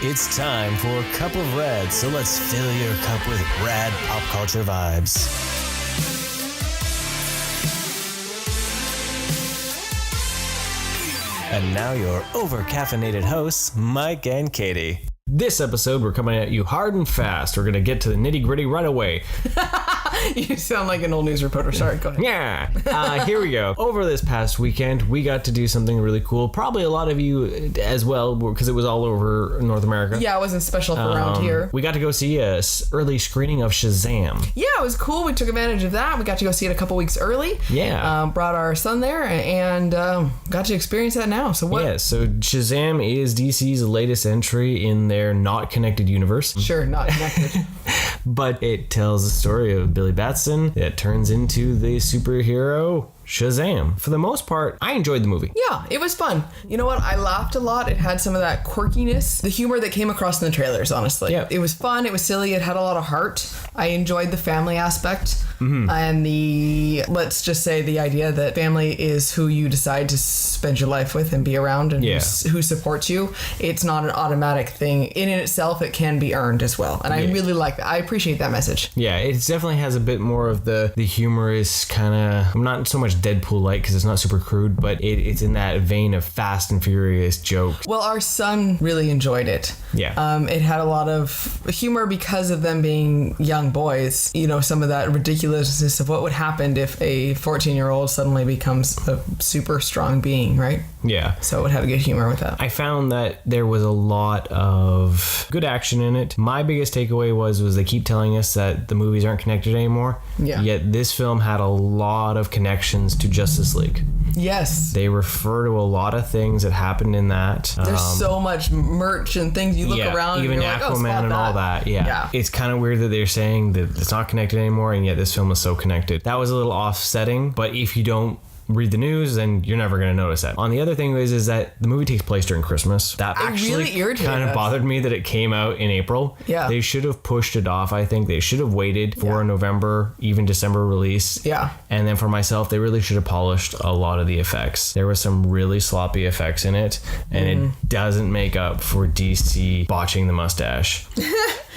It's time for a cup of red, so let's fill your cup with rad pop culture vibes. And now your over-caffeinated hosts, Mike and Katie. This episode, we're coming at you hard and fast. We're going to get to the nitty-gritty right away. You sound like an old news reporter. Sorry, go ahead. Yeah. Here we go. Over this past weekend, we got to do something really cool. Probably a lot of you as well, because it was all over North America. Yeah, it wasn't special for around here. We got to go see a early screening of Shazam. Yeah, it was cool. We took advantage of that. We got to go see it a couple weeks early. Yeah. Brought our son there and got to experience that now. So what? Yeah, so Shazam is DC's latest entry in their not connected universe. Sure, not connected. But it tells the story of Billy Batson that turns into the superhero Shazam. For the most part, I enjoyed the movie. Yeah, it was fun. You know what? I laughed a lot. It had some of that quirkiness, the humor that came across in the trailers, honestly. Yeah. It was fun. It was silly. It had a lot of heart. I enjoyed the family aspect. Mm-hmm. And let's just say the idea that family is who you decide to spend your life with and be around and who supports you. It's not an automatic thing. In itself, it can be earned as well. And I really like that. I appreciate that message. Yeah, it definitely has a bit more of the humorous kind of, not so much Deadpool-like because it's not super crude, but it's in that vein of Fast and Furious jokes. Well, our son really enjoyed it. Yeah. It had a lot of humor because of them being young boys. You know, some of that ridiculousness of what would happen if a 14-year-old suddenly becomes a super strong being, right? Yeah. So it would have good humor with that. I found that there was a lot of good action in it. My biggest takeaway was they keep telling us that the movies aren't connected anymore. Yeah. Yet this film had a lot of connections to Justice League. Yes. They refer to a lot of things that happened in that. There's so much merch and things. You look around even and you're Aquaman like, oh, and all that. Yeah. It's kind of weird that they're saying that it's not connected anymore, and yet this film is so connected. That was a little offsetting, but if you don't read the news, then you're never going to notice that. On the other thing is that the movie takes place during Christmas. That actually really kind of bothered me that it came out in April. Yeah. They should have pushed it off. I think they should have waited for a November, even December release. Yeah. And then for myself, they really should have polished a lot of the effects. There was some really sloppy effects in it, and it doesn't make up for DC botching the mustache.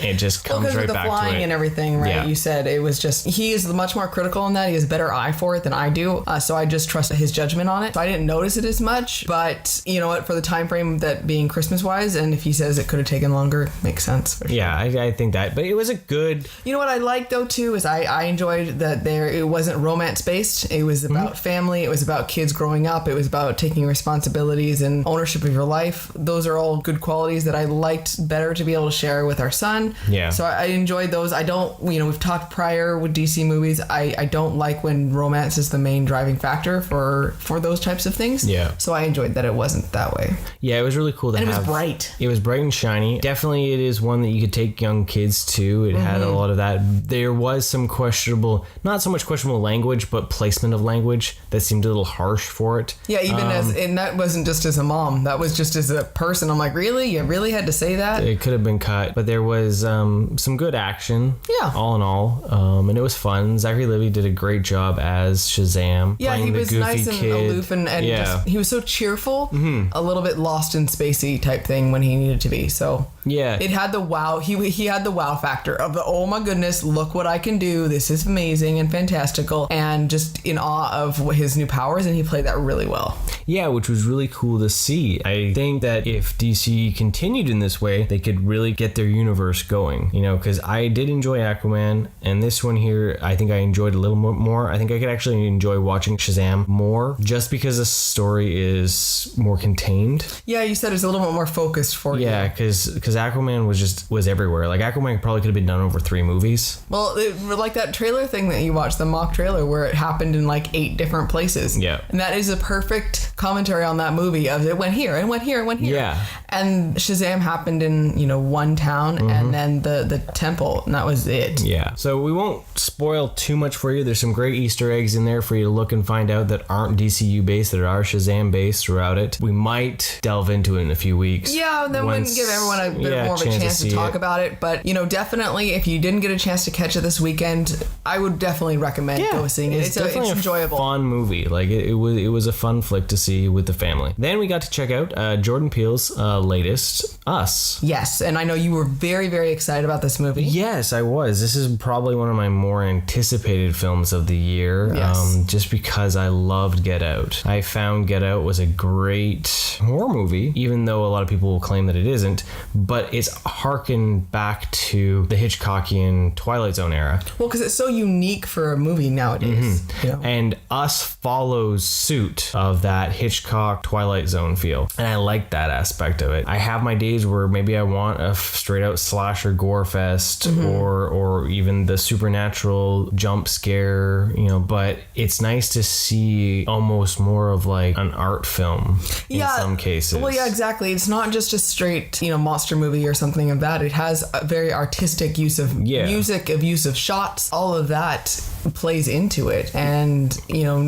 It just comes right back to it. Because of the flying and everything, right? Yeah. You said it was just, he is much more critical in that. He has a better eye for it than I do. So I just trust his judgment on it. So I didn't notice it as much, but you know what? For the time frame that being Christmas wise, and if he says it could have taken longer, makes sense. For sure. Yeah, I think that. But it was a good. You know what I liked though too is I enjoyed that it wasn't romance based. It was about family. It was about kids growing up. It was about taking responsibilities and ownership of your life. Those are all good qualities that I liked better to be able to share with our son. Yeah. So I enjoyed those. I don't, we've talked prior with DC movies. I don't like when romance is the main driving factor for those types of things. Yeah. So I enjoyed that it wasn't that way. Yeah, it was really cool to and have. It was bright. It was bright and shiny. Definitely it is one that you could take young kids to. It had a lot of that. There was some questionable, not so much questionable language, but placement of language that seemed a little harsh for it. Yeah, even and that wasn't just as a mom. That was just as a person. I'm like, really? You really had to say that? It could have been cut, but there was some good action. Yeah. All in all. And it was fun. Zachary Levi did a great job as Shazam. Yeah, he was nice and kid. aloof and just, he was so cheerful, a little bit lost in spacey type thing when he needed to be. So yeah, it had the wow. He had the wow factor of the, oh my goodness, look what I can do. This is amazing and fantastical, and just in awe of his new powers, and he played that really well. Yeah, which was really cool to see. I think that if DC continued in this way, they could really get their universe going, because I did enjoy Aquaman, and this one here, I think I enjoyed a little more. I think I could actually enjoy watching Shazam more, just because the story is more contained. Yeah, you said it's a little bit more focused for you. Yeah, because Aquaman was everywhere. Like, Aquaman probably could have been done over 3 movies. Well, like that trailer thing that you watched, the mock trailer, where it happened in like 8 different places. Yeah. And that is a perfect commentary on that movie of it went here and went here and went here. Yeah. And Shazam happened in, one town and then the temple, and that was it. Yeah. So we won't spoil too much for you. There's some great Easter eggs in there for you to look and find out that aren't DCU based, that are Shazam based throughout it. We might delve into it in a few weeks. Yeah, and then we can give everyone a bit more of a chance to talk about it. But, definitely if you didn't get a chance to catch it this weekend, I would definitely recommend go seeing it. It's enjoyable. Fun movie. Like it was a fun flick to see with the family. Then we got to check out Jordan Peele's latest, Us. Yes, and I know you were very, very excited about this movie. Yes, I was. This is probably one of my more anticipated films of the year. Yes. Just because I loved Get Out. I found Get Out was a great horror movie, even though a lot of people will claim that it isn't, but it's harkened back to the Hitchcockian Twilight Zone era. Well, because it's so unique for a movie nowadays. And Us follows suit of that Hitchcock Twilight Zone feel. And I like that aspect of it. I have my days where maybe I want a straight out slasher gore fest or even the supernatural jump scare, but it's nice to see almost more of like an art film in some cases. Well, yeah, exactly. It's not just a straight, monster movie or something of that. It has a very artistic use of music, of use of shots. All of that plays into it. And,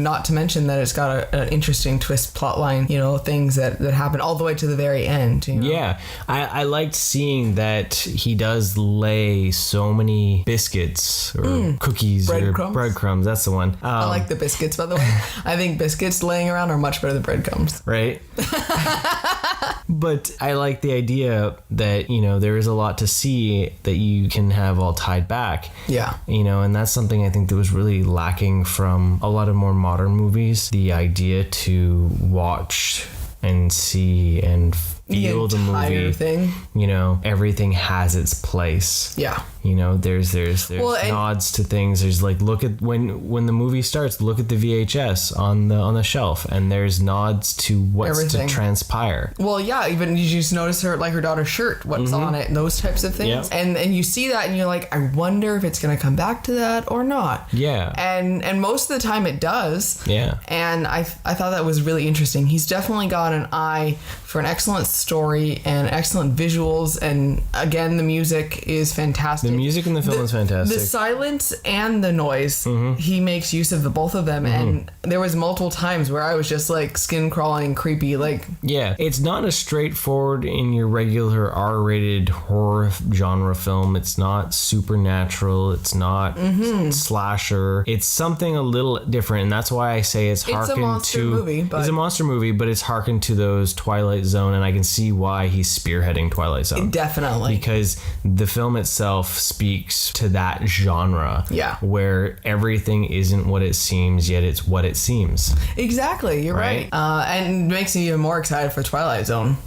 not to mention that it's got an interesting twist plotline, things that happen all the way to the very end. Yeah. I liked seeing that he does lay so many biscuits or cookies breadcrumbs. or breadcrumbs. That's the one. I like the biscuits, by the way. I think biscuits laying around are much better than breadcrumbs. Right? But I like the idea that, there is a lot to see that you can have all tied back. Yeah. And that's something I think that was really lacking from a lot of more modern movies. The idea to watch and see and feel the movie thing. Everything has its place. Yeah. There's nods to things. There's like, look at when the movie starts, look at the VHS on the shelf, and there's nods to what's to transpire. Well, yeah, even you just notice her daughter's shirt, what's on it, and those types of things. Yep. And you see that and you're like, I wonder if it's gonna come back to that or not. Yeah. And most of the time it does. Yeah. And I thought that was really interesting. He's definitely got an eye for an excellent story and excellent visuals, and again the music is fantastic. The music in the film is fantastic. The silence and the noise, he makes use of the both of them, and there was multiple times where I was just like skin crawling, creepy, like. Yeah, it's not a straightforward in your regular R-rated horror genre film. It's not supernatural. It's not slasher. It's something a little different, and that's why I say it's harkened a monster to. Movie, but it's a monster movie, but it's harkened to those Twilight Zone, and I can see why he's spearheading Twilight Zone. Definitely. Because the film itself speaks to that genre. Yeah. Where everything isn't what it seems, yet it's what it seems. Exactly. You're right. And it makes me even more excited for Twilight Zone.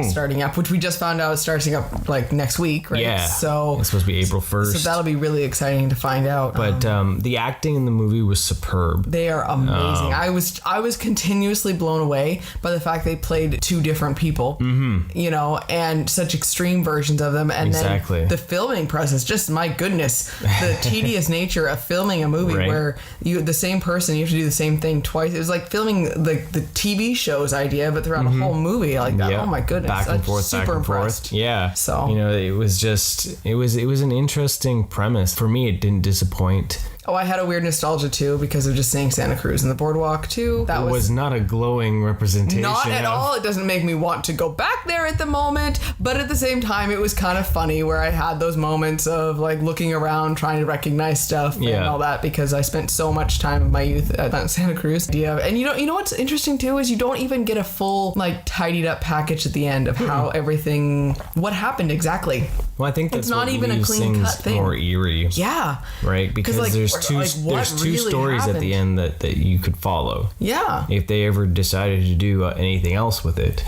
Starting up, which we just found out is starting up like next week, right? Yeah. So it's supposed to be April 1st. So that'll be really exciting to find out. But the acting in the movie was superb. They are amazing. I was continuously blown away by the fact they played two different people, and such extreme versions of them. And then the filming process, just my goodness, the tedious nature of filming a movie where the same person, you have to do the same thing twice. It was like filming the TV show's idea, but throughout a whole movie like that. Oh my goodness, back and forth, super impressed. Yeah. So it was an interesting premise. For me, it didn't disappoint. Oh, I had a weird nostalgia too because of just seeing Santa Cruz and the boardwalk too. That was not a glowing representation. Not at all. It doesn't make me want to go back there at the moment, but at the same time, it was kind of funny where I had those moments of like looking around, trying to recognize stuff and all that because I spent so much time of my youth at Santa Cruz. And you know what's interesting too is you don't even get a full like tidied up package at the end of how what happened exactly. Well, I think that's it's not what even a clean cut thing. More eerie. Yeah. Right, because like, there's two really stories happened? at the end that you could follow. Yeah. If they ever decided to do anything else with it,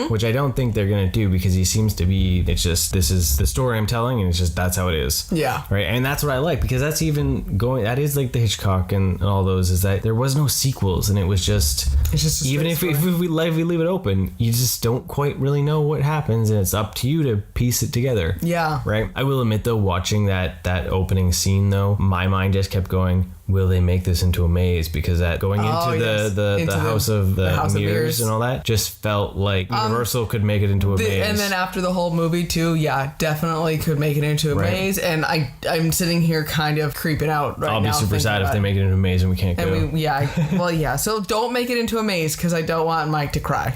which I don't think they're gonna do because he seems to be. It's just this is the story I'm telling, and it's just that's how it is. Yeah. Right, and that's what I like because that's even going. That is like the Hitchcock and all those. Is that there was no sequels, and it was just. It's just even if we leave it open, you just don't quite really know what happens, and it's up to you to piece it together. Yeah. Right. I will admit though, watching that opening scene though, my mind just kept going, will they make this into a maze? Because that going into the house of the mirrors and all that just felt like Universal could make it into a maze. And then after the whole movie too, definitely could make it into a maze. And I'm sitting here kind of creeping out right now. I'll be super sad if they make it into a maze and we can't go. So don't make it into a maze because I don't want Mike to cry.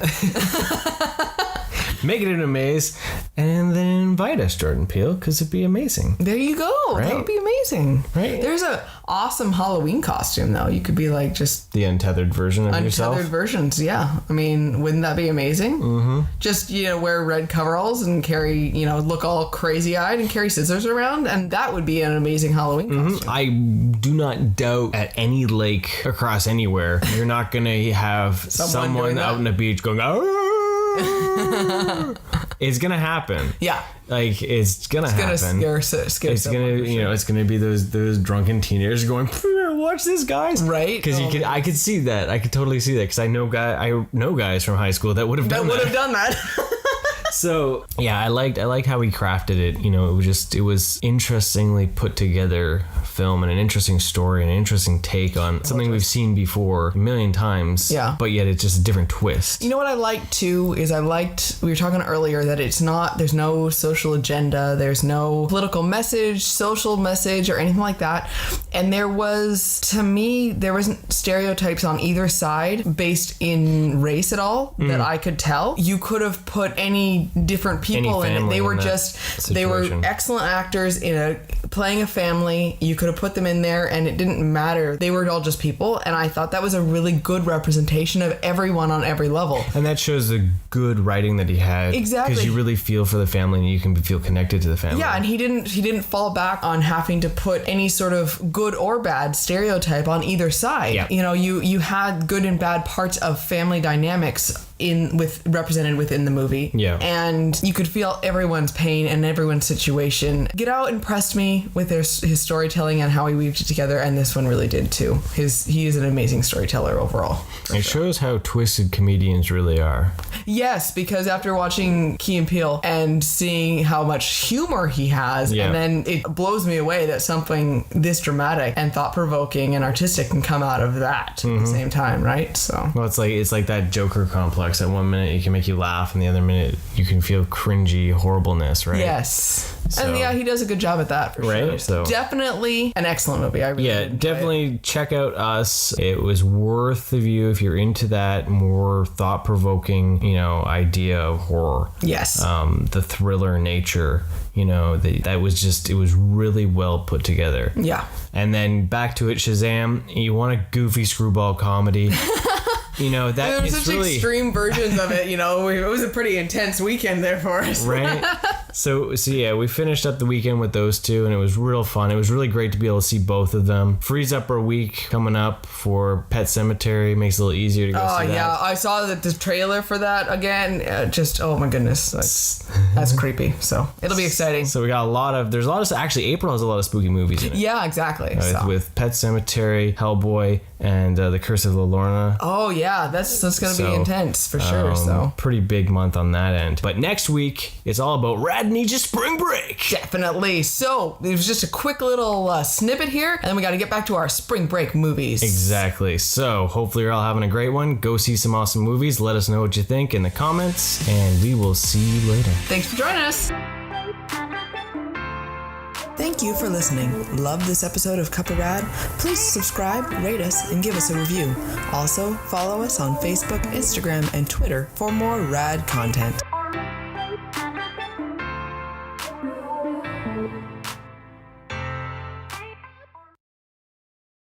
Make it an amaze, and then invite us, Jordan Peele, because it'd be amazing. There you go. Right? That would be amazing. Right. There's a awesome Halloween costume, though. You could be like just the untethered version of yourself. Untethered versions, yeah. I mean, wouldn't that be amazing? Mm-hmm. Just, wear red coveralls and carry, look all crazy-eyed and carry scissors around, and that would be an amazing Halloween costume. I do not doubt at any lake across anywhere, you're not going to have someone out on the beach going, oh! It's gonna happen. Yeah. Like it's gonna happen. It's gonna scare it's gonna sure. It's gonna be those drunken teenagers going, watch this, guys. Right. Because I could see that. I could totally see that because I know guys from high school that would have done that. That would have done that. So yeah, I like how he crafted it. It was interestingly put together film and an interesting story and an interesting take on something we've seen before a million times. Yeah. But yet it's just a different twist. You know what I liked too is we were talking earlier that there's no social agenda, there's no political message, social message, or anything like that. And there wasn't stereotypes on either side based in race at all that I could tell. You could have put any different people in it. They were excellent actors playing a family. You could have put them in there and it didn't matter. They were all just people, and I thought that was a really good representation of everyone on every level. And that shows the good writing that he had. Exactly. Because you really feel for the family and you can feel connected to the family. Yeah, and he didn't fall back on having to put any sort of good or bad stereotype on either side. Yeah. You had good and bad parts of family dynamics represented within the movie. Yeah. And you could feel everyone's pain and everyone's situation. Get Out impressed me with his storytelling and how he weaved it together, and this one really did too. He is an amazing storyteller overall. It shows how twisted comedians really are. Yes, because after watching Key and Peele and seeing how much humor he has, and then it blows me away that something this dramatic and thought-provoking and artistic can come out of that at the same time, right? So well, it's like that Joker complex. At one minute it can make you laugh, and the other minute you can feel cringy horribleness, right? Yes. So, and yeah, he does a good job at that for sure. Right? So definitely an excellent movie. I really definitely check out Us. It was worth the view if you're into that more thought-provoking, idea of horror. Yes. The thriller nature, that was it was really well put together. Yeah. And then back to it, Shazam. You want a goofy screwball comedy. That there were it's such really extreme versions of it. It was a pretty intense weekend there for us. Right. So yeah, we finished up the weekend with those two, and it was real fun. It was really great to be able to see both of them. Frees up our week coming up for Pet Sematary. Makes it a little easier to go see that. Oh yeah, I saw the trailer for that again. Oh my goodness, that's creepy. So it'll be exciting. So we got there's a lot of actually April has a lot of spooky movies in it. Yeah, exactly. With Pet Sematary, Hellboy, and The Curse of La Llorona. Oh yeah, that's gonna be intense for sure. So pretty big month on that end. But next week it's all about Rad Needs a Spring Break. Definitely. So it was just a quick little snippet here, and then we got to get back to our spring break movies. Exactly. So hopefully you're all having a great one. Go see some awesome movies. Let us know what you think in the comments, and we will see you later. Thanks for joining us. Thank you for listening. Love this episode of Cup of Rad? Please subscribe, rate us, and give us a review. Also, follow us on Facebook, Instagram, and Twitter for more rad content.